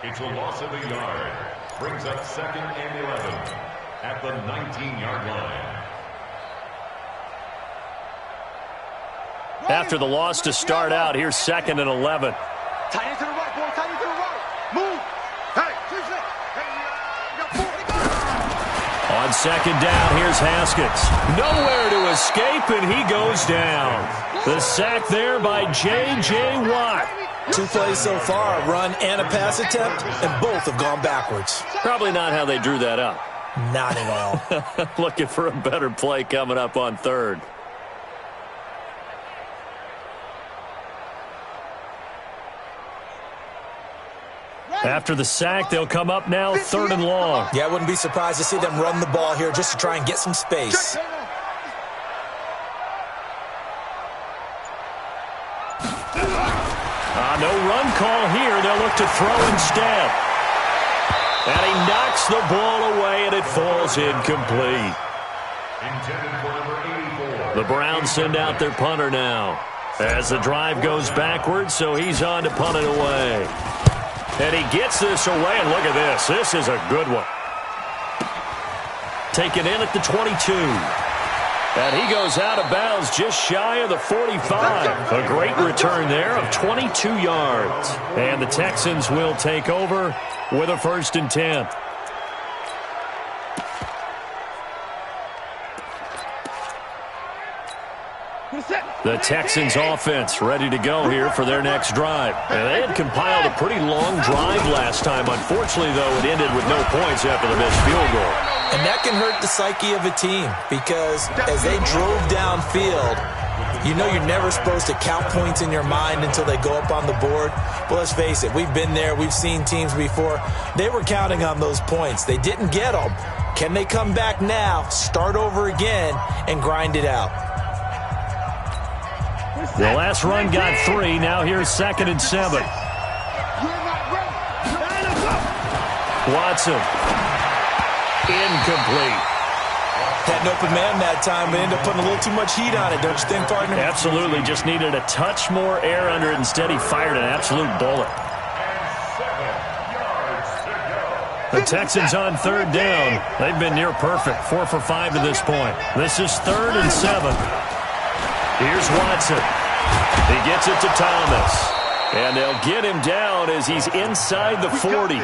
It's a loss of a yard. Brings up 2nd and 11 at the 19-yard line. After the loss to start out, here's 2nd and 11. Tight end to the right, boy. Tight end to the right. Move. Hey, on 2nd down, here's Haskins. Nowhere to escape, and he goes down. The sack there by J.J. Watt. 2 plays so far, a run and a pass attempt, and both have gone backwards. Probably not how they drew that up. Not at all. Looking for a better play coming up on 3rd. After the sack, they'll come up now 3rd and long. Yeah, I wouldn't be surprised to see them run the ball here just to try and get some space. No run call here. They'll look to throw instead. And he knocks the ball away, and it falls incomplete. The Browns send out their punter now as the drive goes backwards, so he's on to punt it away. And he gets this away, and look at this. This is a good one. Taken in at the 22. And he goes out of bounds just shy of the 45. A great return there of 22 yards. And the Texans will take over with a 1st and 10. The Texans offense ready to go here for their next drive. And they had compiled a pretty long drive last time. Unfortunately, though, it ended with no points after the missed field goal. And that can hurt the psyche of a team because as they drove downfield, you know you're never supposed to count points in your mind until they go up on the board. But let's face it, we've been there. We've seen teams before. They were counting on those points. They didn't get them. Can they come back now, start over again, and grind it out? The last run got 3. Now here's 2nd and 7. Watson. Incomplete. Had an open man that time, but ended up putting a little too much heat on it, don't you think, partner? Absolutely. Just needed a touch more air under it. Instead, he fired an absolute bullet. The Texans on 3rd down. They've been near perfect. 4 for 5 to this point. This is 3rd and 7. Here's Watson. He gets it to Thomas. And they'll get him down as he's inside the 40.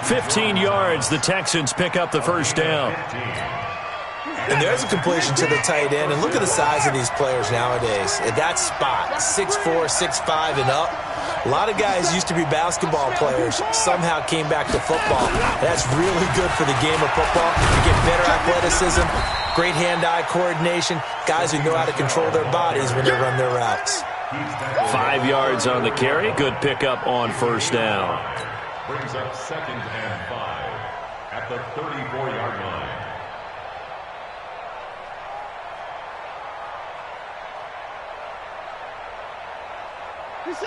15 yards. The Texans pick up the 1st down. And there's a completion to the tight end. And look at the size of these players nowadays. At that spot, 6'4", 6'5", and up. A lot of guys used to be basketball players. Somehow came back to football. That's really good for the game of football. You get better athleticism, great hand-eye coordination, guys who know how to control their bodies when they run their routes. 5 yards on the carry. Good pickup on 1st down. Brings up 2nd and 5 at the 34-yard line.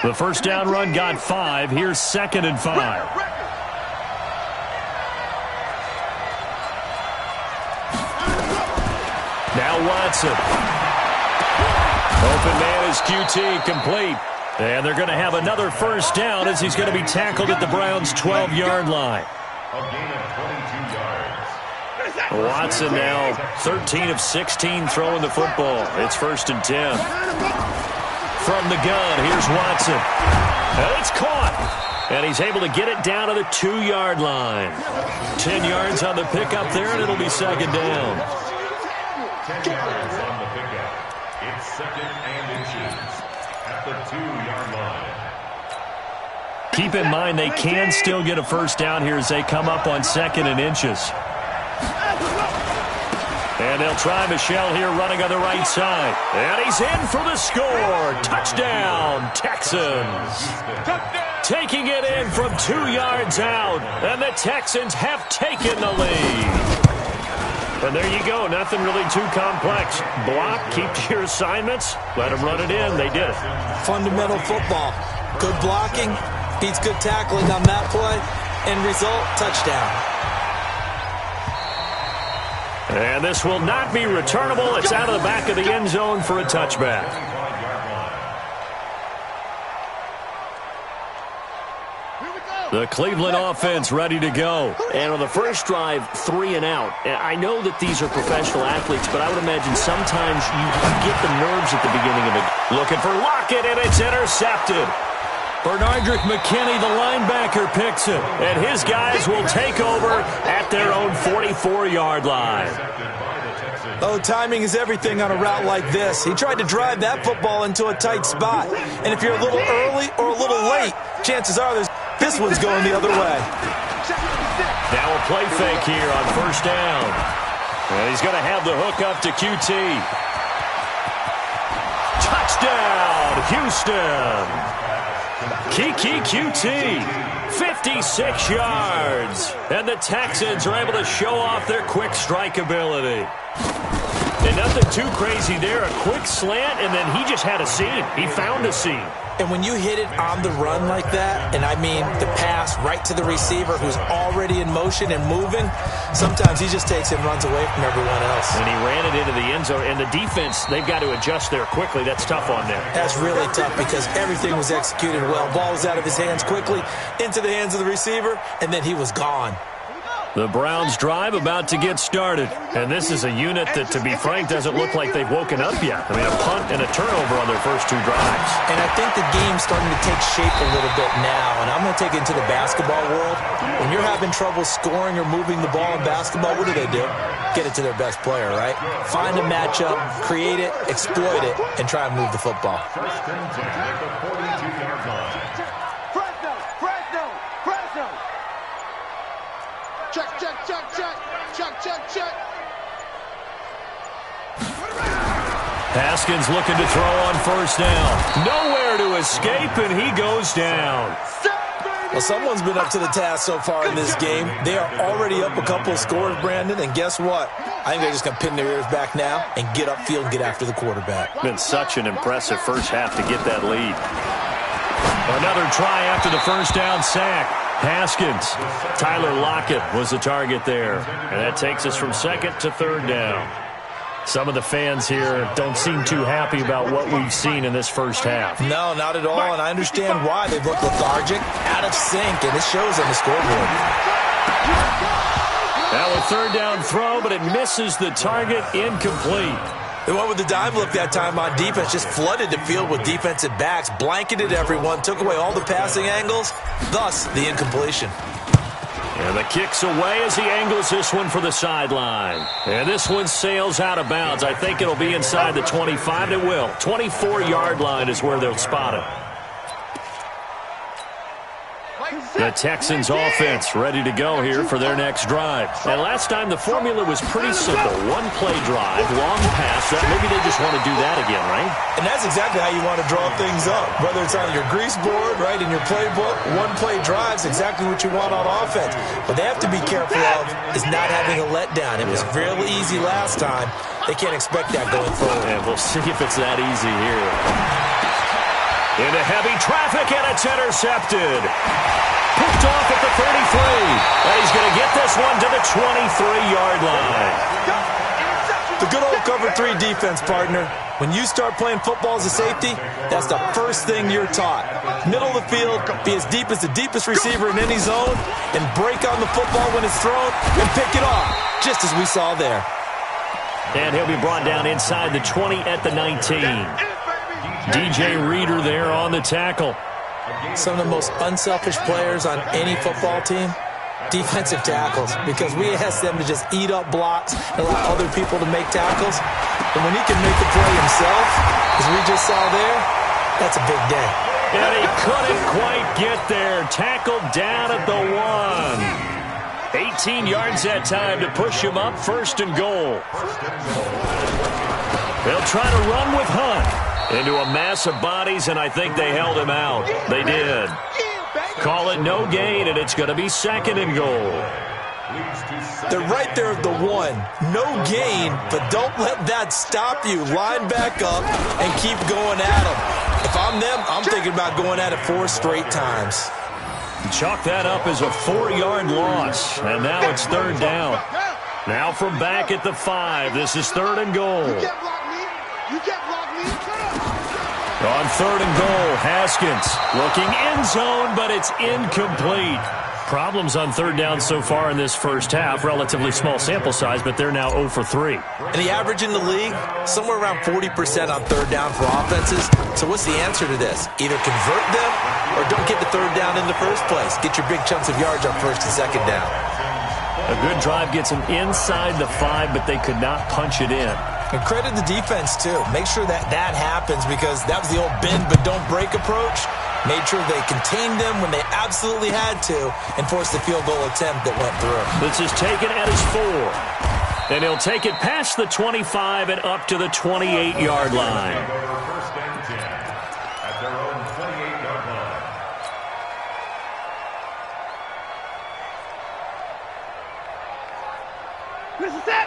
The 1st down run got 5. Here's 2nd and 5. Now Watson. Open man is QT, complete. And they're going to have another 1st down as he's going to be tackled at the Browns' 12-yard line. A gain of 22 yards. Watson now 13 of 16 throwing the football. It's 1st and 10. From the gun, here's Watson. And it's caught. And he's able to get it down to the 2-yard line. 10 yards on the pickup there, and it'll be 2nd down. 10 yards on the pickup. It's 2nd and inches at the 2-yard line. Keep in mind they can still get a 1st down here as they come up on 2nd and inches. And they'll try Michel here running on the right side. And he's in for the score. Touchdown, Texans. Taking it in from 2 yards out. And the Texans have taken the lead. And there you go. Nothing really too complex. Block, keep to your assignments. Let them run it in. They did it. Fundamental football. Good blocking beats good tackling on that play. End result, touchdown. And this will not be returnable. It's out of the back of the end zone for a touchback. Here we go. The Cleveland offense ready to go. And on the first drive, 3 and out. I know that these are professional athletes, but I would imagine sometimes you get the nerves at the beginning of it. Looking for Lockett, and it's intercepted. Bernardrick McKinney, the linebacker, picks it. And his guys will take over at their own 44-yard line. Oh, timing is everything on a route like this. He tried to drive that football into a tight spot. And if you're a little early or a little late, chances are this one's going the other way. Now a play fake here on first down. And he's going to have the hook up to QT. Touchdown, Houston. Kiki QT, 56 yards. And the Texans are able to show off their quick strike ability. And nothing too crazy there. A quick slant, and then he just had a seam. He found a seam. And when you hit it on the run like that, and I mean the pass right to the receiver who's already in motion and moving, sometimes he just takes it and runs away from everyone else. And he ran it into the end zone. And the defense, they've got to adjust there quickly. That's tough on them. That's really tough because everything was executed well. Ball was out of his hands quickly, into the hands of the receiver, and then he was gone. The Browns drive about to get started. And this is a unit that, to be frank, doesn't look like they've woken up yet. I mean, a punt and a turnover on their first 2 drives. And I think the game's starting to take shape a little bit now. And I'm going to take it into the basketball world. When you're having trouble scoring or moving the ball in basketball, what do? Get it to their best player, right? Find a matchup, create it, exploit it, and try and move the football. First and 10 at the 42-yard line. Check. Haskins looking to throw on first down. Nowhere to escape, and he goes down. Well, someone's been up to the task so far in this game. They are already up a couple of scores, Brandon, and guess what? I think they're just going to pin their ears back now and get upfield and get after the quarterback. Been such an impressive first half to get that lead. Another try after the first down sack. Haskins. Tyler Lockett was the target there. And that takes us from second to third down. Some of the fans here don't seem too happy about what we've seen in this first half. No, not at all, and I understand why. They've looked lethargic, out of sync, and it shows on the scoreboard. Now a third down throw, but it misses the target, incomplete. They went with the dime look that time on defense, just flooded the field with defensive backs, blanketed everyone, took away all the passing angles, thus the incompletion. And the kick's away as he angles this one for the sideline. And this one sails out of bounds. I think it'll be inside the 25. It will. 24-yard line is where they'll spot it. The Texans offense ready to go here for their next drive. And last time the formula was pretty simple. One play drive, long pass. Maybe they just want to do that again, right? And that's exactly how you want to draw things up. Whether it's on your grease board, right, in your playbook, one play drive's exactly what you want on offense. What they have to be careful of is not having a letdown. It was real easy last time. They can't expect that going forward. And we'll see if it's that easy here. Into heavy traffic, and it's intercepted. Picked off at the 33. And he's going to get this one to the 23-yard line. The good old cover 3 defense, partner. When you start playing football as a safety, that's the first thing you're taught. Middle of the field, be as deep as the deepest receiver in any zone, and break on the football when it's thrown, and pick it off, just as we saw there. And he'll be brought down inside the 20 at the 19. DJ Reader there on the tackle. Some of the most unselfish players on any football team, defensive tackles, because we ask them to just eat up blocks and allow other people to make tackles. And when he can make the play himself, as we just saw there, that's a big day. And he couldn't quite get there. Tackled down at the 1. 18 yards that time to push him up, first and goal. They'll try to run with Hunt into a mass of bodies, and I think they held him out. They did. Call it no gain, and it's going to be second and goal. They're right there at the 1. No gain, but don't let that stop you. Line back up and keep going at them. If I'm them, I'm thinking about going at it 4 straight times. Chalk that up as a 4-yard loss, and now it's third down. Now from back at the 5, this is third and goal. You can't block me. On 3rd and goal, Haskins looking end zone, but it's incomplete. Problems on 3rd down so far in this first half. Relatively small sample size, but they're now 0 for 3. And the average in the league, somewhere around 40% on 3rd down for offenses. So what's the answer to this? Either convert them or don't get the 3rd down in the first place. Get your big chunks of yards on 1st and 2nd down. A good drive gets them inside the 5, but they could not punch it in. And credit the defense, too. Make sure that happens because that was the old bend but don't break approach. Made sure they contained them when they absolutely had to and forced the field goal attempt that went through. This is taken at his 4. And he'll take it past the 25 and up to the 28-yard line. First and 10 at their own 28-yard line.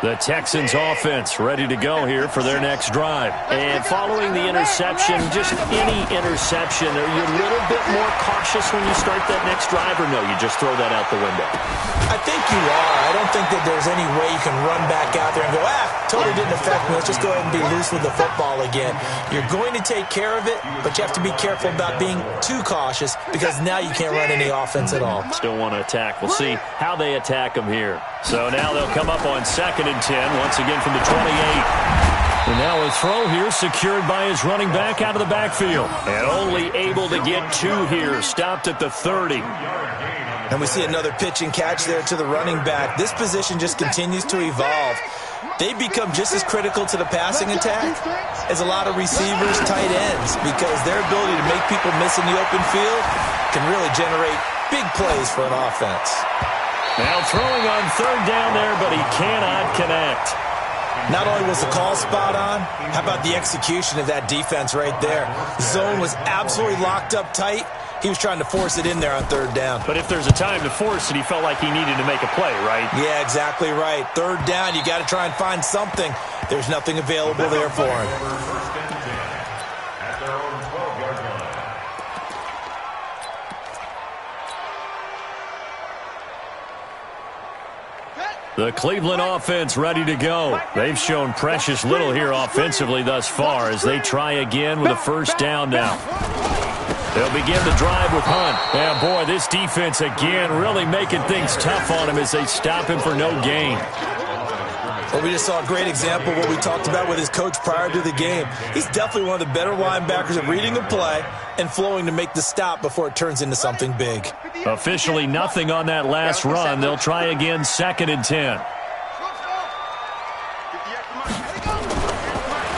The Texans offense ready to go here for their next drive. And following the interception, just any interception, are you a little bit more cautious when you start that next drive, or no, you just throw that out the window? I think you are. I don't think that there's any way you can run back out there and go, totally didn't affect me. Let's just go ahead and be loose with the football again. You're going to take care of it, but you have to be careful about being too cautious because now you can't run any offense at all. Still want to attack. We'll see how they attack them here. So now they'll come up on 2nd and 10, once again from the 28. And now a throw here secured by his running back out of the backfield. And only able to get 2 here, stopped at the 30. And we see another pitch and catch there to the running back. This position just continues to evolve. They become just as critical to the passing attack as a lot of receivers, tight ends, because their ability to make people miss in the open field can really generate big plays for an offense. Now throwing on 3rd down there, but he cannot connect. Not only was the call spot on, how about the execution of that defense right there? The zone was absolutely locked up tight. He was trying to force it in there on 3rd down. But if there's a time to force it, he felt like he needed to make a play, right? Yeah, exactly right. 3rd down, you got to try and find something. There's nothing available there for him. First and 10 at their own 12-yard line. The Cleveland offense ready to go. They've shown precious little here offensively thus far as they try again with a 1st down now. They'll begin the drive with Hunt. And boy, this defense again really making things tough on him as they stop him for no gain. Well, we just saw a great example of what we talked about with his coach prior to the game. He's definitely one of the better linebackers at reading a play and flowing to make the stop before it turns into something big. Officially nothing on that last run. They'll try again 2nd and 10.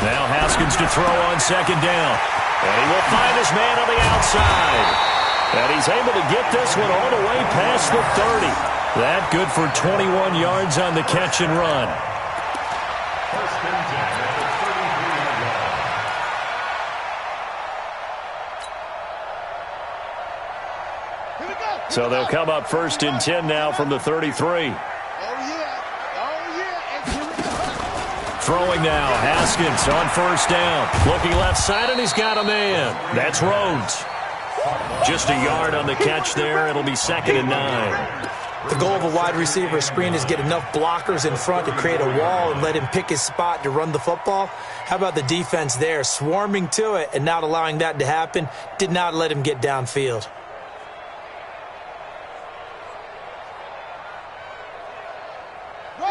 Now Haskins to throw on 2nd down. And he will find his man on the outside. And he's able to get this one all the way past the 30. That good for 21 yards on the catch and run. First and 10 at the 33-yard line. So they'll come up 1st and 10 now from the 33. Throwing now, Haskins on 1st down. Looking left side, and he's got a man. That's Rhodes. Just a yard on the catch there. It'll be 2nd and 9. The goal of a wide receiver screen is get enough blockers in front to create a wall and let him pick his spot to run the football. How about the defense there, swarming to it and not allowing that to happen? Did not let him get downfield.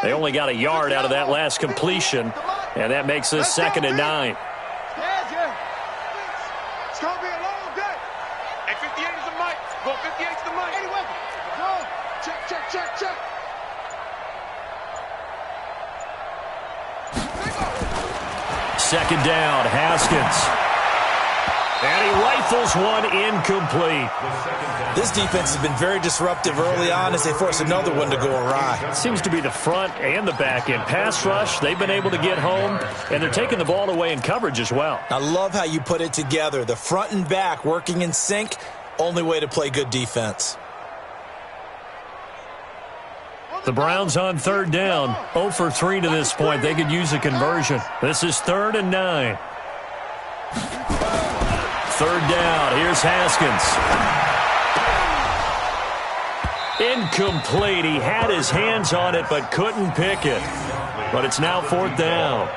They only got a yard out of that last completion, and that makes this 2nd and 9. It's going to be a long day. Hey, 58 is the mic. Go 58 is the mic. Anyway, go. Check. 2nd down, Haskins. And he rifles one incomplete. This defense has been very disruptive early on as they force another one to go awry. Seems to be the front and the back end. Pass rush, they've been able to get home, and they're taking the ball away in coverage as well. I love how you put it together. The front and back working in sync, only way to play good defense. The Browns on 3rd down, 0 for 3 to this point. They could use a conversion. This is 3rd and 9. 3rd down, here's Haskins. Incomplete. He had his hands on it but couldn't pick it. But it's now 4th down.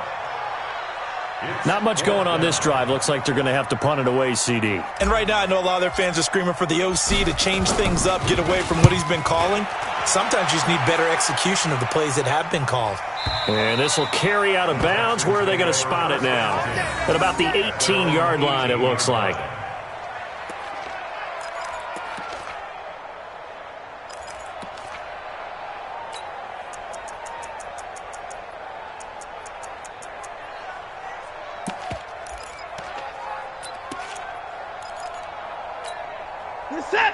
Not much going on this drive. Looks like they're going to have to punt it away, CD. And right now I know a lot of their fans are screaming for the OC to change things up, get away from what he's been calling. Sometimes you just need better execution of the plays that have been called. And this will carry out of bounds. Where are they going to spot it now? At about the 18-yard line, it looks like.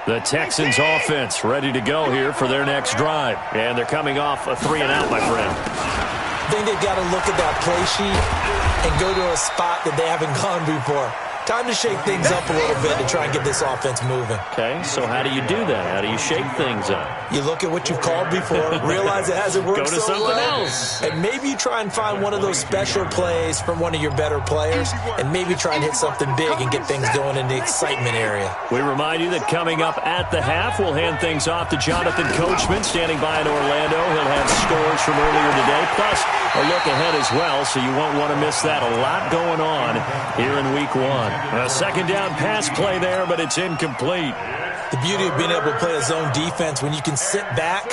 The Texans offense ready to go here for their next drive. And they're coming off a 3-and-out, my friend. I think they've got to look at that play sheet and go to a spot that they haven't gone before. Time to shake things up a little bit to try and get this offense moving. Okay, so how do you do that? How do you shake things up? You look at what you've called before, realize it hasn't worked Go to so something well, else. and maybe you try and find one of those special plays from one of your better players, and maybe try and hit something big and get things going in the excitement area. We remind you that coming up at the half, we'll hand things off to Jonathan Coachman, standing by in Orlando. He'll have scores from earlier today, plus a look ahead as well, so you won't want to miss that. A lot going on here in Week 1. A second down pass play there, but it's incomplete. The beauty of being able to play a zone defense, when you can sit back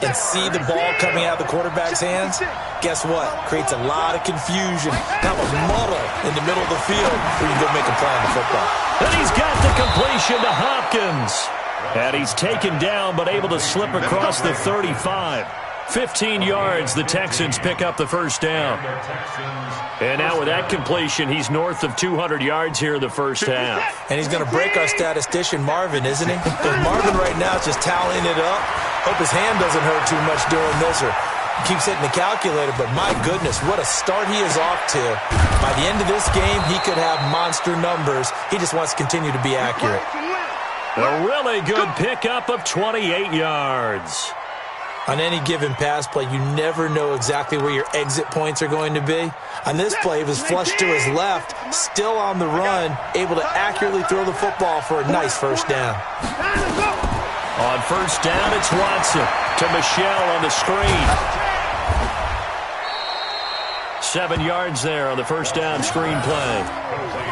and see the ball coming out of the quarterback's hands, guess what? Creates a lot of confusion, kind of a muddle in the middle of the field where you can go make a play on the football. And he's got the completion to Hopkins. And he's taken down, but able to slip across the 35. 15 yards, the Texans pick up the first down. And now with that completion, he's north of 200 yards here in the first half. And he's going to break our statistician, Marvin, isn't he? Because Marvin right now is just tallying it up. Hope his hand doesn't hurt too much doing this or keeps hitting the calculator. But my goodness, what a start he is off to. By the end of this game, he could have monster numbers. He just wants to continue to be accurate. A really good pickup of 28 yards. On any given pass play, you never know exactly where your exit points are going to be. On this play, it was flushed to his left, still on the run, able to accurately throw the football for a nice first down. On first down, it's Watson to Michelle on the screen. 7 yards there on the first down screen play.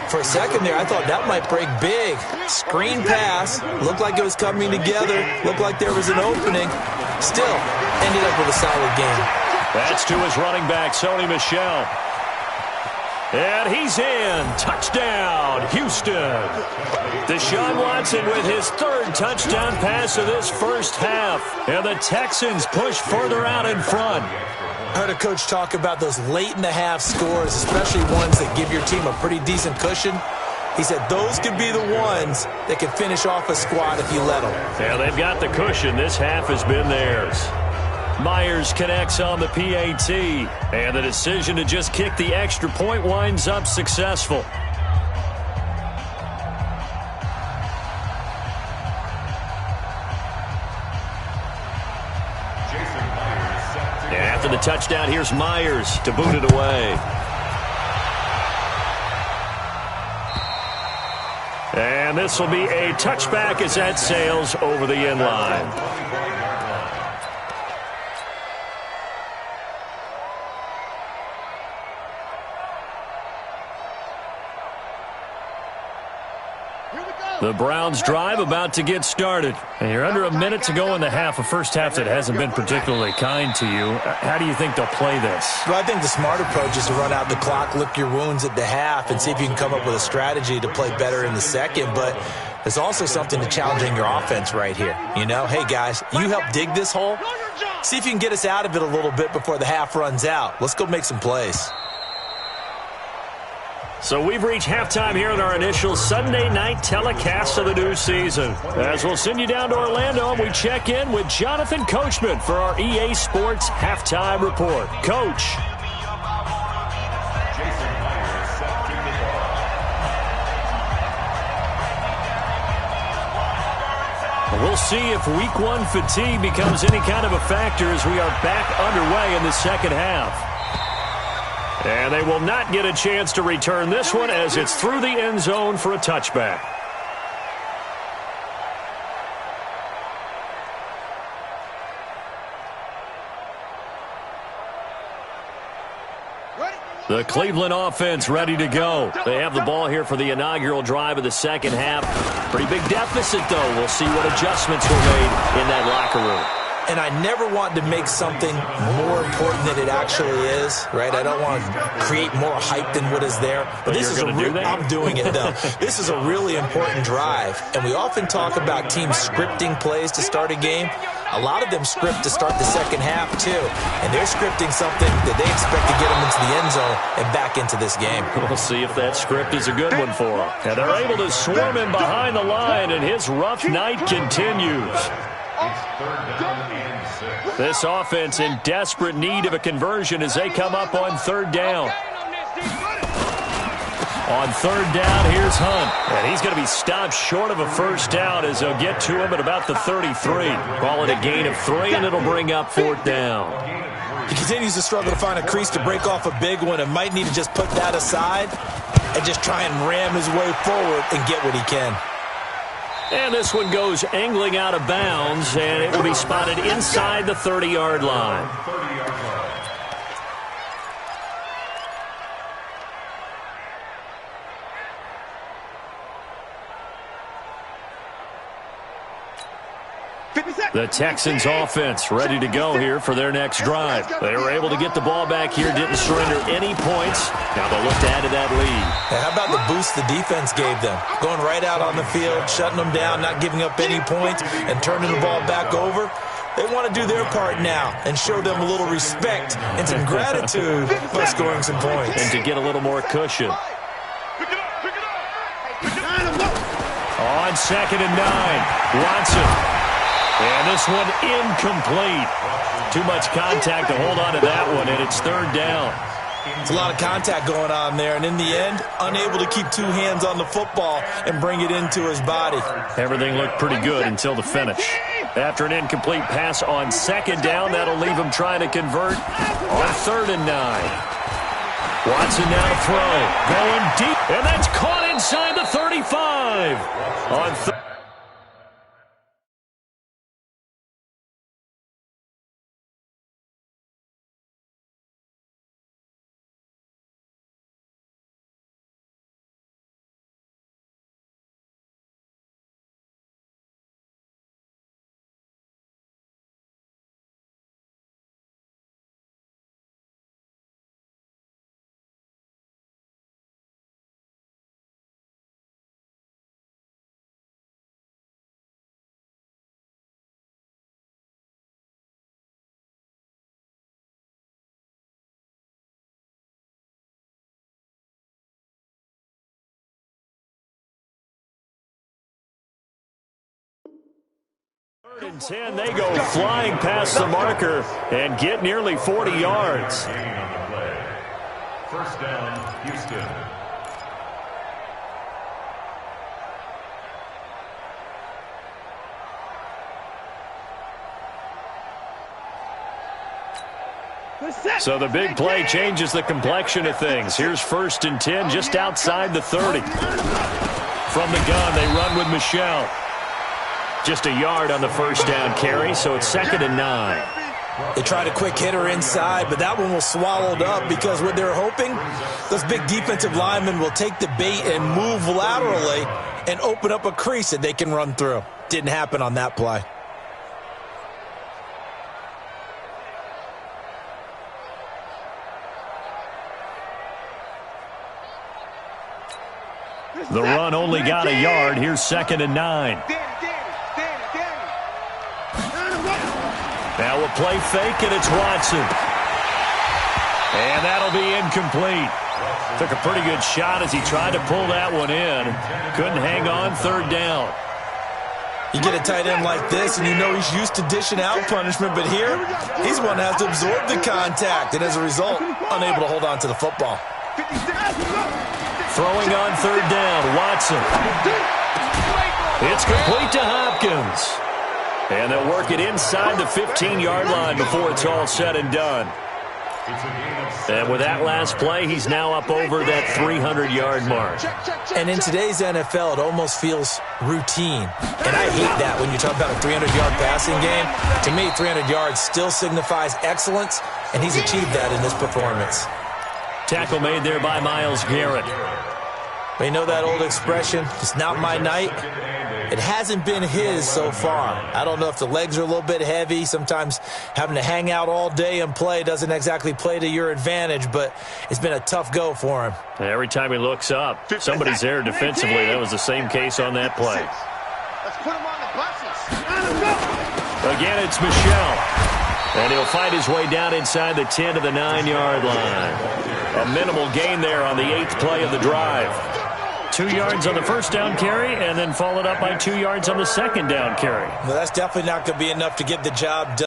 For a second there, I thought that might break big. Screen pass, looked like it was coming together, looked like there was an opening. Still, ended up with a solid game. That's to his running back, Sony Michel. And he's in. Touchdown, Houston. Deshaun Watson with his third touchdown pass of this first half. And the Texans push further out in front. I heard a coach talk about those late-in-the-half scores, especially ones that give your team a pretty decent cushion. He said those could be the ones that can finish off a squad if you let them. Yeah, they've got the cushion. This half has been theirs. Myers connects on the PAT, and the decision to just kick the extra point winds up successful. And after the touchdown, here's Myers to boot it away. And this will be a touchback as that sails over the end line. The Browns drive about to get started. And you're under a minute to go in the half, a first half that hasn't been particularly kind to you. How do you think they'll play this? Well, I think the smart approach is to run out the clock, lick your wounds at the half, and see if you can come up with a strategy to play better in the second. But there's also something to challenging your offense right here. You know, hey, guys, you help dig this hole. See if you can get us out of it a little bit before the half runs out. Let's go make some plays. So we've reached halftime here in our initial Sunday night telecast of the new season. As we'll send you down to Orlando, and we check in with Jonathan Coachman for our EA Sports Halftime Report. Coach. We'll see if Week 1 fatigue becomes any kind of a factor as we are back underway in the second half. And they will not get a chance to return this one as it's through the end zone for a touchback. Ready? The Cleveland offense ready to go. They have the ball here for the inaugural drive of the second half. Pretty big deficit, though. We'll see what adjustments were made in that locker room. And I never want to make something more important than it actually is, right? I don't want to create more hype than what is there. But this is I'm doing it, though. This is a really important drive. And we often talk about teams scripting plays to start a game. A lot of them script to start the second half, too. And they're scripting something that they expect to get them into the end zone and back into this game. We'll see if that script is a good one for them. And they're able to swarm him behind the line, and his rough night continues. This offense in desperate need of a conversion as they come up on third down. On third down, here's Hunt. And he's going to be stopped short of a first down as they'll get to him at about the 33. Call it a gain of 3, and it'll bring up fourth down. He continues to struggle to find a crease to break off a big one and might need to just put that aside and just try and ram his way forward and get what he can. And this one goes angling out of bounds, and it will be spotted inside the 30-yard line. The Texans offense ready to go here for their next drive. They were able to get the ball back here, didn't surrender any points. Now they'll look to add to that lead. Hey, how about the boost the defense gave them? Going right out on the field, shutting them down, not giving up any points, and turning the ball back over. They want to do their part now and show them a little respect and some gratitude by scoring some points. And to get a little more cushion. On 2nd and 9, Watson. And this one incomplete. Too much contact to hold on to that one, and it's third down. It's a lot of contact going on there, and in the end, unable to keep two hands on the football and bring it into his body. Everything looked pretty good until the finish. After an incomplete pass on 2nd down, that'll leave him trying to convert on 3rd and 9. Watson now to throw. Going deep, and that's caught inside the 35. On third. Third and 10, they go flying past the marker and get nearly 40 yards. First down, Houston. So the big play changes the complexion of things. Here's 1st and 10 just outside the 30. From the gun, they run with Michel. Just a yard on the first down carry, so it's 2nd and 9. They tried a quick hitter inside, but that one was swallowed up because what they're hoping, those big defensive linemen will take the bait and move laterally and open up a crease that they can run through. Didn't happen on that play. The run only got a yard. Here's 2nd and 9. Now a play fake, and it's Watson. And that'll be incomplete. Took a pretty good shot as he tried to pull that one in. Couldn't hang on 3rd down. You get a tight end like this, and you know he's used to dishing out punishment, but here, he's one that has to absorb the contact, and as a result, unable to hold on to the football. Throwing on 3rd down, Watson. It's complete to Hopkins. And they'll work it inside the 15-yard line before it's all said and done. And with that last play, he's now up over that 300-yard mark. And in today's NFL, it almost feels routine. And I hate that when you talk about a 300-yard passing game. To me, 300 yards still signifies excellence, and he's achieved that in this performance. Tackle made there by Myles Garrett. You know that old expression, it's not my night? It hasn't been his so far. I don't know if the legs are a little bit heavy. Sometimes having to hang out all day and play doesn't exactly play to your advantage, but it's been a tough go for him. Every time he looks up, somebody's there defensively. That was the same case on that play. Let's put him on the buses. Again, it's Michel. And he'll fight his way down inside the 10 to the 9-yard line. A minimal gain there on the 8th play of the drive. 2 yards on the first down carry, and then followed up by 2 yards on the second down carry. Well, that's definitely not going to be enough to get the job done.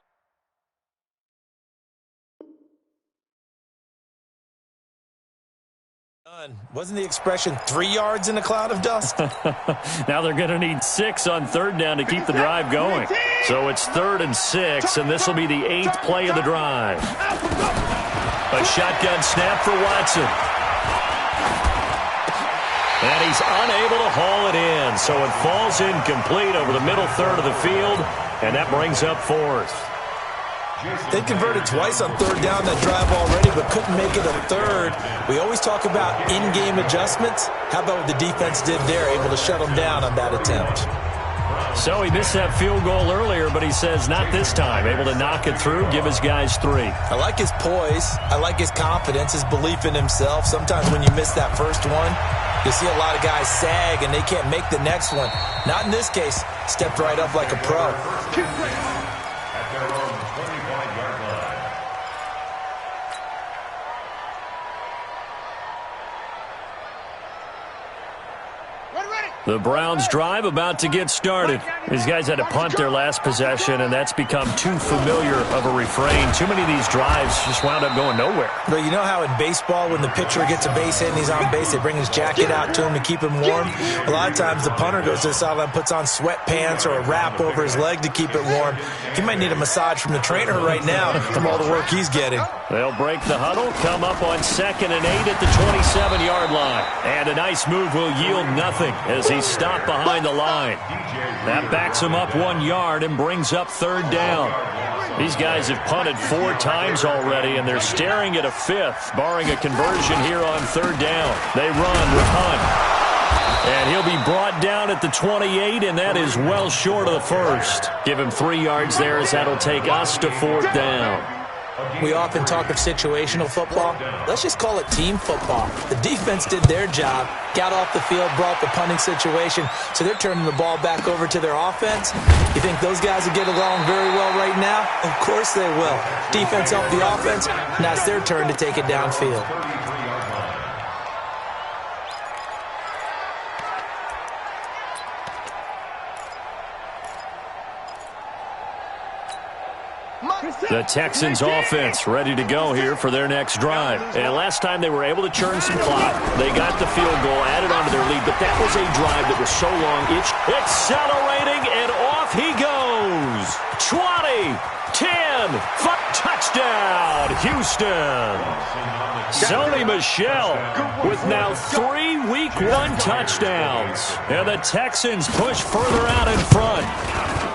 Wasn't the expression 3 yards in a cloud of dust? Now they're going to need 6 on third down to keep the drive going. So it's 3rd and 6, and this will be the 8th play of the drive. A shotgun snap for Watson. And he's unable to haul it in, so it falls incomplete over the middle third of the field, and that brings up 4th. They converted twice on third down that drive already, but couldn't make it a third. We always talk about in-game adjustments. How about what the defense did there, able to shut them down on that attempt? So he missed that field goal earlier, but he says not this time. Able to knock it through, give his guys 3. I like his poise. I like his confidence, his belief in himself. Sometimes when you miss that first one, you see a lot of guys sag and they can't make the next one. Not in this case. Stepped right up like a pro. At their own 25-yard line. The Browns drive about to get started. These guys had to punt their last possession, and that's become too familiar of a refrain. Too many of these drives just wound up going nowhere. But you know how in baseball, when the pitcher gets a base hit and he's on base, they bring his jacket out to him to keep him warm? A lot of times the punter goes to the sideline, puts on sweatpants or a wrap over his leg to keep it warm. He might need a massage from the trainer right now from all the work he's getting. They'll break the huddle, come up on 2nd and 8 at the 27-yard line. And a nice move will yield nothing as he's stopped behind the line. That backs him up 1 yard and brings up 3rd down. These guys have punted 4 times already, and they're staring at a 5th, barring a conversion here on 3rd down. They run with Hunt. And he'll be brought down at the 28, and that is well short of the 1st. Give him 3 yards there as that'll take us to 4th down. We often talk of situational football. Let's just call it team football. The defense did their job, got off the field, brought the punting situation, so they're turning the ball back over to their offense. You think those guys will get along very well right now? Of course they will. Defense helped the offense. Now it's their turn to take it downfield. The Texans offense ready to go here for their next drive. And last time they were able to churn some clock. They got the field goal, added onto their lead, but that was a drive that was so long. It's accelerating, and off he goes. 20, 10, 5, touchdown, Houston. Sony Michel with now 3 Week 1 touchdowns. And the Texans push further out in front.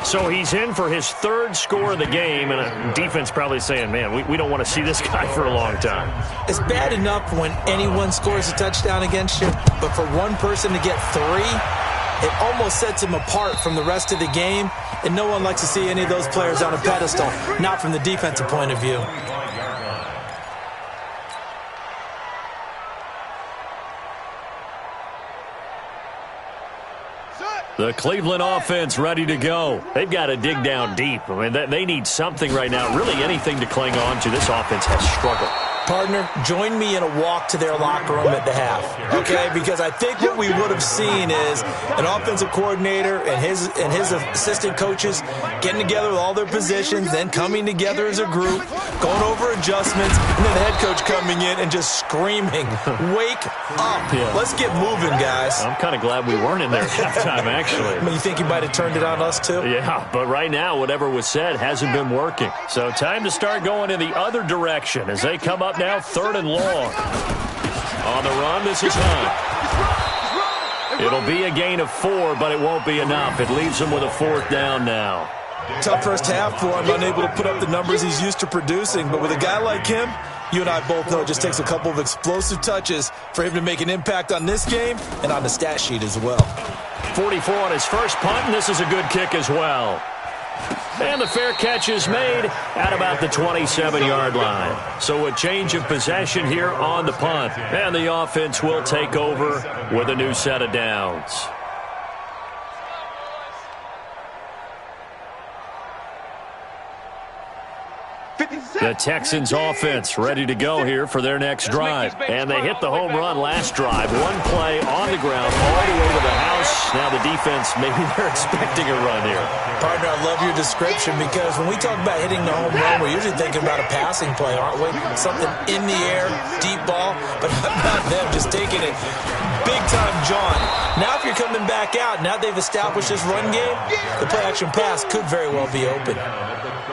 So he's in for his 3rd score of the game, and defense probably saying, man, we don't want to see this guy for a long time. It's bad enough when anyone scores a touchdown against you, but for one person to get 3, it almost sets him apart from the rest of the game, and no one likes to see any of those players on a pedestal, not from the defensive point of view. The Cleveland offense ready to go. They've got to dig down deep. I mean, they need something right now, really anything to cling on to. This offense has struggled. Partner, join me in a walk to their locker room at the half, okay? Because I think what we would have seen is an offensive coordinator and his assistant coaches getting together with all their positions, then coming together as a group, going over adjustments, and then the head coach coming in and just screaming, wake up. Yeah. Let's get moving, guys. I'm kind of glad we weren't in there at halftime, actually. I mean, you think you might have turned it on us, too? Yeah, but right now, whatever was said hasn't been working. So time to start going in the other direction as they come up now 3rd and long. On the run, this is Hunt. It'll be a gain of 4, but it won't be enough. It leaves them with a 4th down now. Tough first half for him, unable to put up the numbers he's used to producing. But with a guy like him, you and I both know it just takes a couple of explosive touches for him to make an impact on this game and on the stat sheet as well. 44 on his first punt, and this is a good kick as well. And the fair catch is made at about the 27-yard line. So a change of possession here on the punt. And the offense will take over with a new set of downs. The Texans offense ready to go here for their next drive. And they hit the home run last drive. One play on the ground all the way to the house. Now the defense, maybe they're expecting a run here. Partner, I love your description because when we talk about hitting the home run, we're usually thinking about a passing play, aren't we? Something in the air, deep ball, but not them just taking it. Big-time John. Now if you're coming back out, now they've established this run game, the play-action pass could very well be open.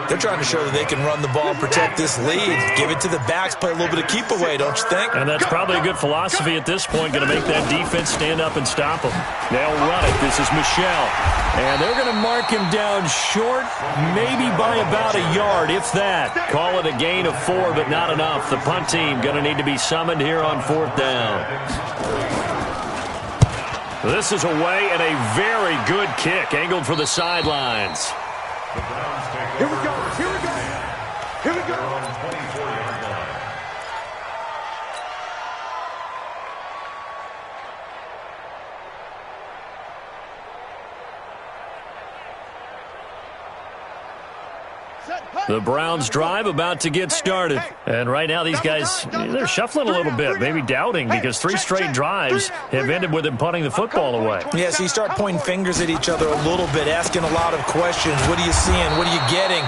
They're trying to show that they can run the ball and protect this lead. Give it to the backs, play a little bit of keep away, don't you think? And that's probably a good philosophy at this point, going to make that defense stand up and stop them. They'll run it. This is Michelle. And they're going to mark him down short, maybe by about a yard, if that. Call it a gain of 4, but not enough. The punt team going to need to be summoned here on 4th down. This is away and a very good kick, angled for the sidelines. Here we go. Here we go. Here we go. The Browns drive about to get started. And right now these guys, they're shuffling a little bit, maybe doubting, because 3 straight drives have ended with them punting the football away. Yeah, so you start pointing fingers at each other a little bit, asking a lot of questions. What are you seeing? What are you getting?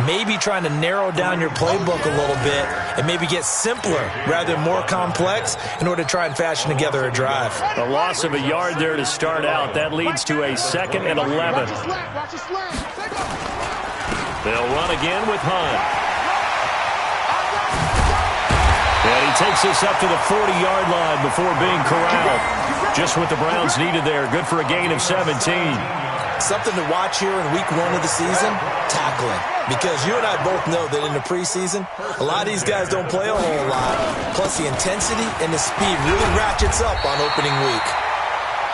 Maybe trying to narrow down your playbook a little bit and maybe get simpler rather than more complex in order to try and fashion together a drive. A loss of a yard there to start out. That leads to a 2nd and 11. They'll run again with Hunt. And he takes us up to the 40-yard line before being corralled. Just what the Browns needed there. Good for a gain of 17. Something to watch here in week 1 of the season, tackling. Because you and I both know that in the preseason, a lot of these guys don't play a whole lot. Plus the intensity and the speed really ratchets up on opening week.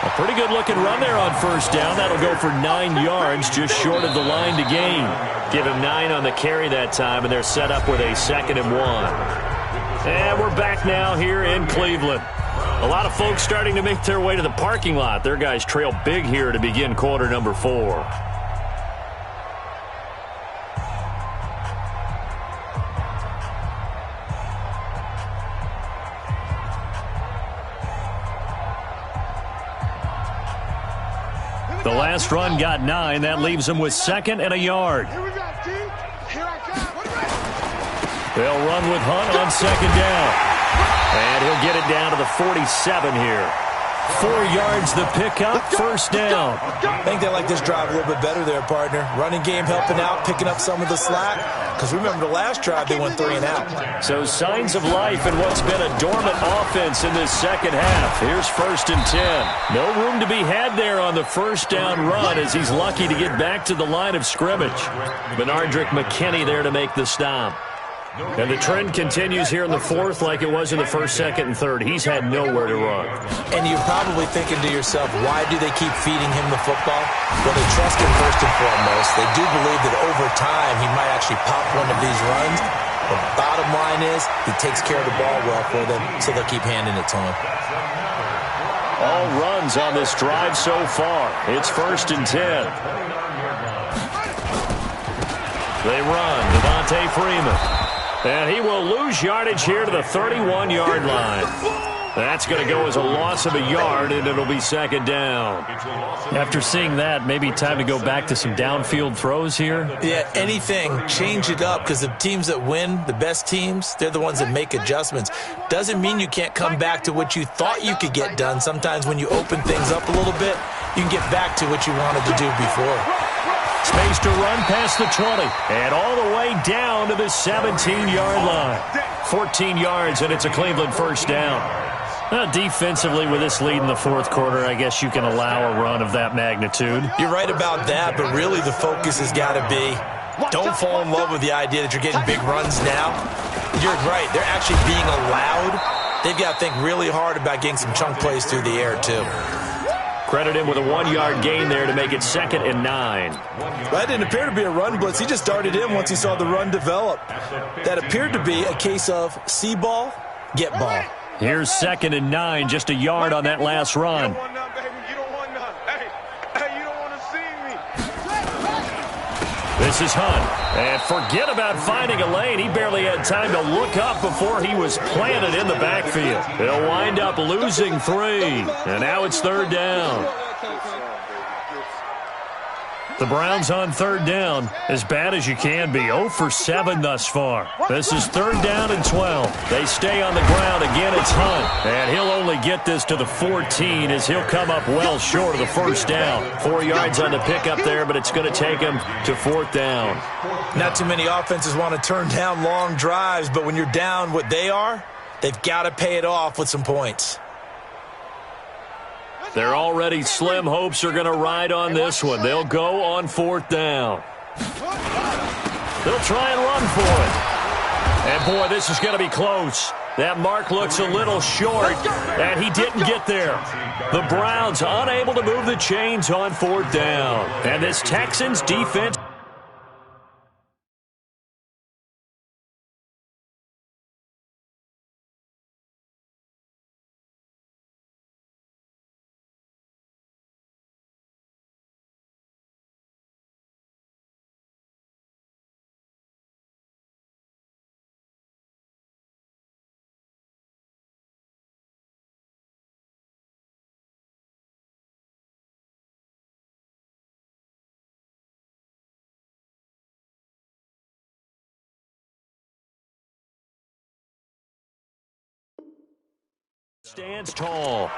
A pretty good-looking run there on 1st down. That'll go for 9 yards, just short of the line to gain. Give him 9 on the carry that time, and they're set up with a 2nd and 1. And we're back now here in Cleveland. A lot of folks starting to make their way to the parking lot. Their guys trail big here to begin quarter number 4. The last run got 9. That leaves them with 2nd and a yard. Here we go, team. Here I come. They'll run with Hunt on 2nd down. And he'll get it down to the 47 here. 4 yards the pickup, 1st down. I think they like this drive a little bit better there, partner. Running game helping out, picking up some of the slack. Because remember the last drive, they went 3 and out. So signs of life in what's been a dormant offense in this 2nd half. Here's 1st and 10. No room to be had there on the 1st down run as he's lucky to get back to the line of scrimmage. Benardrick McKinney there to make the stop. And the trend continues here in the 4th like it was in the 1st, 2nd, and 3rd. He's had nowhere to run. And you're probably thinking to yourself, why do they keep feeding him the football? Well, they trust him first and foremost. They do believe that over time he might actually pop one of these runs. The bottom line is he takes care of the ball well for them, so they'll keep handing it to him. All runs on this drive so far. It's 1st and 10. They run. Devontae Freeman. And he will lose yardage here to the 31-yard line. That's going to go as a loss of a yard, and it'll be 2nd down. After seeing that, maybe time to go back to some downfield throws here? Yeah, anything. Change it up, because the teams that win, the best teams, they're the ones that make adjustments. Doesn't mean you can't come back to what you thought you could get done. Sometimes when you open things up a little bit, you can get back to what you wanted to do before. Space to run past the 20 and all the way down to the 17-yard line. 14 yards, and it's a Cleveland 1st down. Defensively, with this lead in the fourth quarter, I guess you can allow a run of that magnitude. You're right about that, but really the focus has got to be don't fall in love with the idea that you're getting big runs now. You're right. They're actually being allowed. They've got to think really hard about getting some chunk plays through the air, too. Credit him with a 1-yard gain there to make it 2nd and 9. That didn't appear to be a run blitz. He just darted in once he saw the run develop. That appeared to be a case of see ball, get ball. Here's 2nd and 9, just a yard on that last run. You don't want none, baby. You don't want none. Hey, you don't want to see me. This is Hunt. And forget about finding a lane. He barely had time to look up before he was planted in the backfield. He'll wind up losing 3. And now it's 3rd down. The Browns on 3rd down, as bad as you can be. 0 for 7 thus far. This is 3rd down and 12. They stay on the ground. Again, it's Hunt. And he'll only get this to the 14 as he'll come up well short of the 1st down. 4 yards on the pickup there, but it's going to take him to 4th down. Not too many offenses want to turn down long drives, but when you're down what they are, they've got to pay it off with some points. They're already slim hopes are going to ride on this one. They'll go on 4th down. They'll try and run for it. And, boy, this is going to be close. That mark looks a little short, and he didn't get there. The Browns unable to move the chains on 4th down. And this Texans defense... stands tall.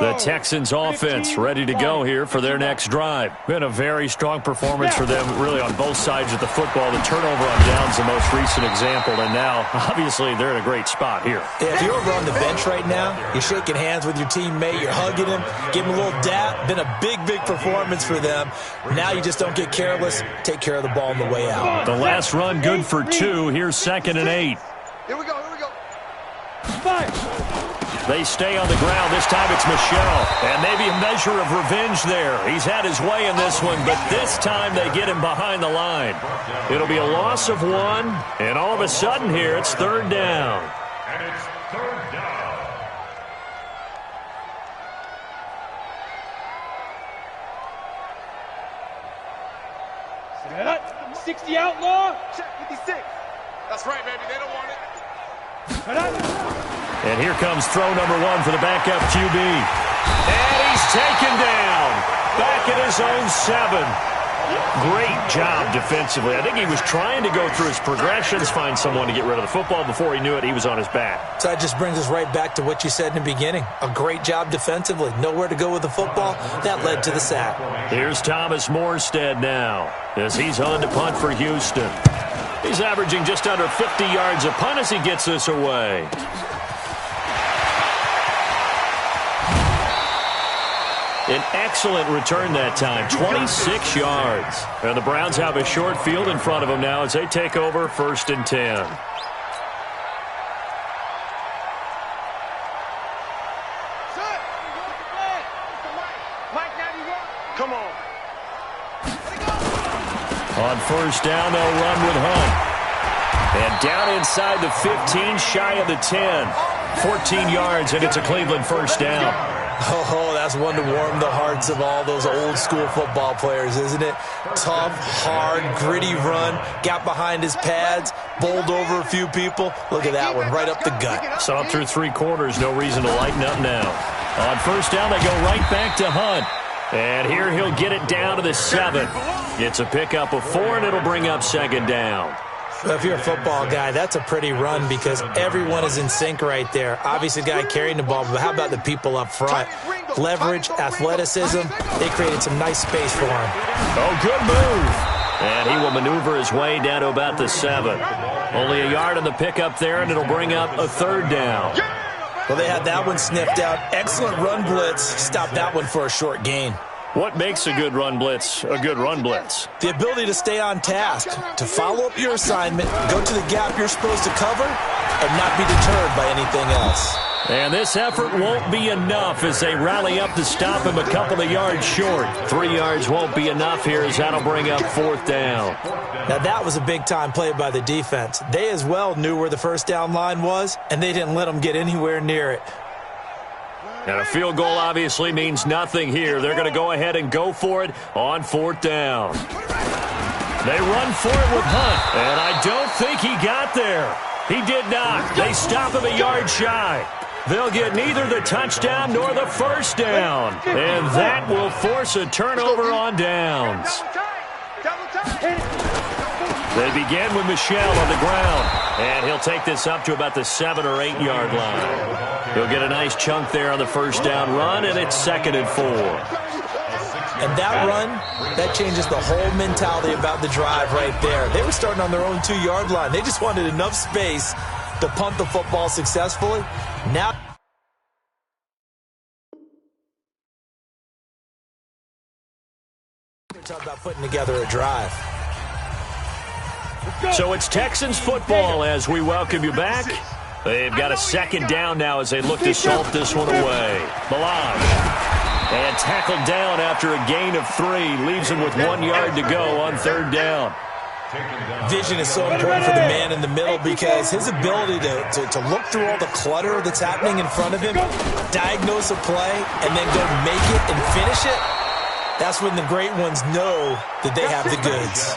The Texans offense ready to go here for their next drive. Been a very strong performance for them really on both sides of the football. The turnover on downs the most recent example, and now obviously they're in a great spot here. Yeah, if you're over on the bench right now, you're shaking hands with your teammate, you're hugging him, giving him a little dap. Been a big performance for them. Now you just don't get careless. Take care of the ball on the way out. The last run good for 2. Here's 2nd and 8. Here we go. They stay on the ground. This time it's Michel. And maybe a measure of revenge there. He's had his way in this one, but this time they get him behind the line. It'll be a loss of 1, and all of a sudden here it's 3rd down. And it's 3rd down. Set up. 60 outlaw. Check 56. That's right, baby. They don't want it. And here comes throw number 1 for the backup QB. And he's taken down. Back at his own 7. Great job defensively. I think he was trying to go through his progressions, find someone to get rid of the football. Before he knew it, he was on his back. So that just brings us right back to what you said in the beginning. A great job defensively. Nowhere to go with the football. That led to the sack. Here's Thomas Morstead now as he's on to punt for Houston. He's averaging just under 50 yards a punt as he gets this away. An excellent return that time, 26 yards. And the Browns have a short field in front of them now as they take over 1st and 10. Come on. On 1st down, they'll run with Hunt. And down inside the 15, shy of the 10. 14 yards, and it's a Cleveland 1st down. Oh, that's one to warm the hearts of all those old-school football players, isn't it? Tough, hard, gritty run. Got behind his pads, bowled over a few people. Look at that one, right up the gut. Saw it through 3 quarters. No reason to lighten up now. On 1st down, they go right back to Hunt. And here he'll get it down to the 7. It's a pickup of 4, and it'll bring up 2nd down. Well, if you're a football guy, that's a pretty run because everyone is in sync right there. Obviously, the guy carrying the ball, but how about the people up front? Leverage, athleticism, they created some nice space for him. Oh, good move. And he will maneuver his way down to about the 7. Only a yard on the pickup there, and it'll bring up a 3rd down. Well, they had that one sniffed out. Excellent run blitz. Stopped that one for a short gain. What makes a good run blitz a good run blitz? The ability to stay on task, to follow up your assignment, go to the gap you're supposed to cover, and not be deterred by anything else. And this effort won't be enough as they rally up to stop him a couple of yards short. 3 yards won't be enough here as that'll bring up 4th down. Now, that was a big-time play by the defense. They as well knew where the first down line was, and they didn't let them get anywhere near it. And a field goal obviously means nothing here. They're going to go ahead and go for it on 4th down. They run for it with Hunt, and I don't think he got there. He did not. They stop him a yard shy. They'll get neither the touchdown nor the first down. And that will force a turnover on downs. They begin with Michel on the ground. And he'll take this up to about the 7 or 8 yard line. He'll get a nice chunk there on the first down run, and it's 2nd and 4. And that run, that changes the whole mentality about the drive right there. They were starting on their own 2 yard line. They just wanted enough space to punt the football successfully. Now, they're talking about putting together a drive. So it's Texans football as we welcome you back. They've got a 2nd down now as they look to salt this one away. Melange. And tackled down after a gain of 3. Leaves him with 1 yard to go on 3rd down. Vision is so important for the man in the middle because his ability to look through all the clutter that's happening in front of him, diagnose a play, and then go make it and finish it, that's when the great ones know that they have the goods.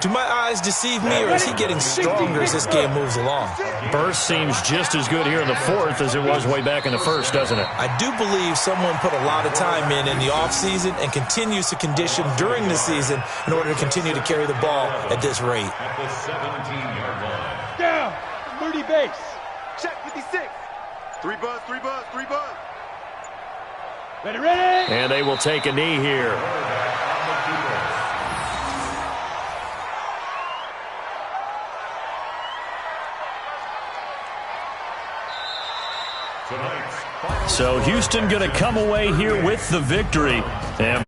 Do my eyes deceive me, or is he getting stronger as this game moves along? Burst seems just as good here in the 4th as it was way back in the 1st, doesn't it? I do believe someone put a lot of time in the offseason and continues to condition during the season in order to continue to carry the ball at this rate. At the 17-yard line. Down. 30 base. Check 56. 3 buzz, 3 buzz, 3 buzz. Ready, ready. And they will take a knee here. So Houston going to come away here with the victory. And